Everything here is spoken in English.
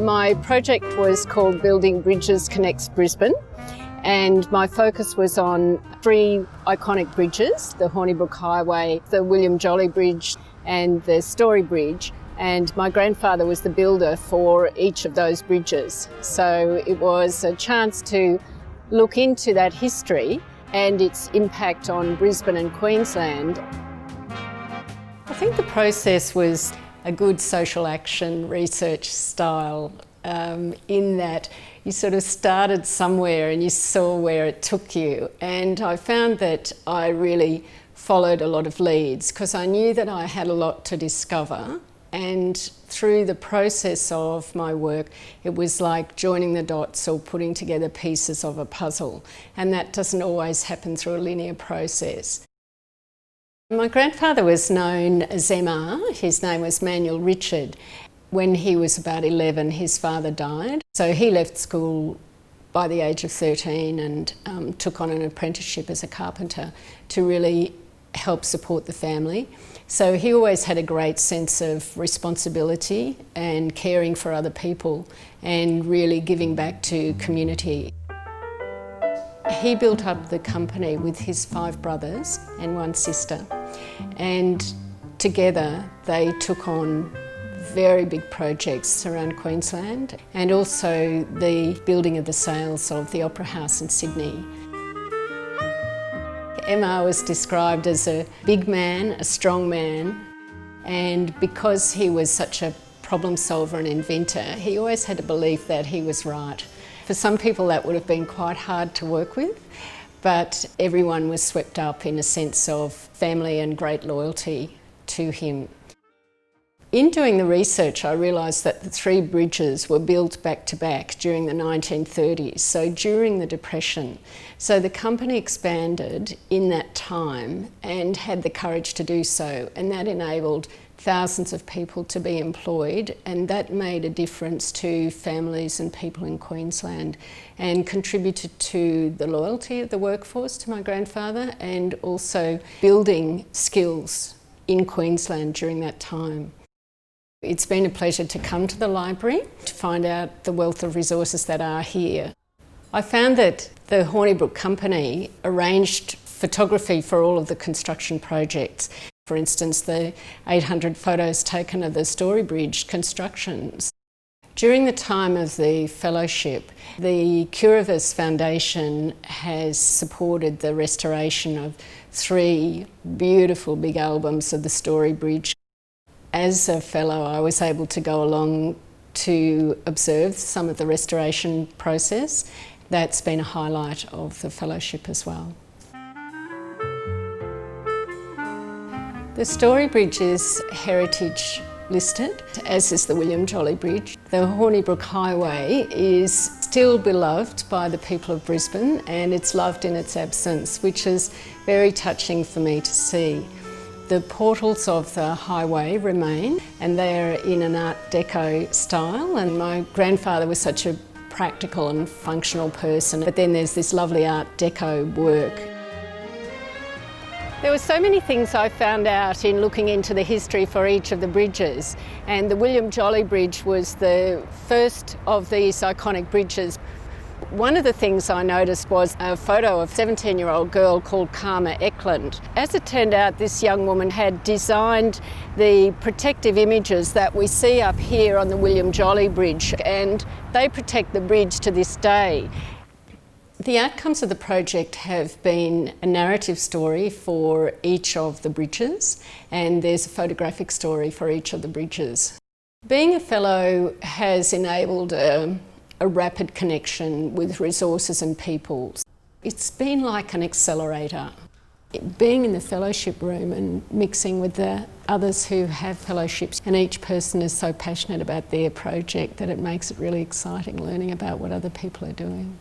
My project was called Building Bridges Connects Brisbane, and my focus was on 3 iconic bridges, the Hornibrook Highway, the William Jolly Bridge and the Story Bridge, and my grandfather was the builder for each of those bridges. So it was a chance to look into that history and its impact on Brisbane and Queensland. I think the process was a good social action research style, in that you sort of started somewhere and you saw where it took you. And I found that I really followed a lot of leads because I knew that I had a lot to discover. And through the process of my work, it was like joining the dots or putting together pieces of a puzzle. And that doesn't always happen through a linear process. My grandfather was known as MR. His name was Manuel Richard. When he was about 11, his father died. So he left school by the age of 13 and took on an apprenticeship as a carpenter to really help support the family. So he always had a great sense of responsibility and caring for other people and really giving back to community. He built up the company with his 5 brothers and 1 sister, and together they took on very big projects around Queensland and also the building of the sails of the Opera House in Sydney. MR was described as a big man, a strong man, and because he was such a problem solver and inventor, he always had a belief that he was right. For some people that would have been quite hard to work with, but everyone was swept up in a sense of family and great loyalty to him. In doing the research, I realised that the 3 bridges were built back to back during the 1930s, so during the Depression. So the company expanded in that time and had the courage to do so, and that enabled thousands of people to be employed, and that made a difference to families and people in Queensland and contributed to the loyalty of the workforce to my grandfather and also building skills in Queensland during that time. It's been a pleasure to come to the library to find out the wealth of resources that are here. I found that the Hornibrook company arranged photography for all of the construction projects. For instance, the 800 photos taken of the Story Bridge constructions. During the time of the fellowship, the QBLHOF Foundation has supported the restoration of 3 beautiful big albums of the Story Bridge. As a fellow, I was able to go along to observe some of the restoration process. That's been a highlight of the fellowship as well. The Story Bridge is heritage listed, as is the William Jolly Bridge. The Hornibrook Highway is still beloved by the people of Brisbane, and it's loved in its absence, which is very touching for me to see. The portals of the highway remain, and they're in an Art Deco style, and my grandfather was such a practical and functional person, but then there's this lovely Art Deco work. There were so many things I found out in looking into the history for each of the bridges, and the William Jolly Bridge was the first of these iconic bridges. One of the things I noticed was a photo of a 17-year-old girl called Karma Eklund. As it turned out, this young woman had designed the protective images that we see up here on the William Jolly Bridge, and they protect the bridge to this day. The outcomes of the project have been a narrative story for each of the bridges, and there's a photographic story for each of the bridges. Being a fellow has enabled a rapid connection with resources and people. It's been like an accelerator. Being in the fellowship room and mixing with the others who have fellowships, and each person is so passionate about their project that it makes it really exciting learning about what other people are doing.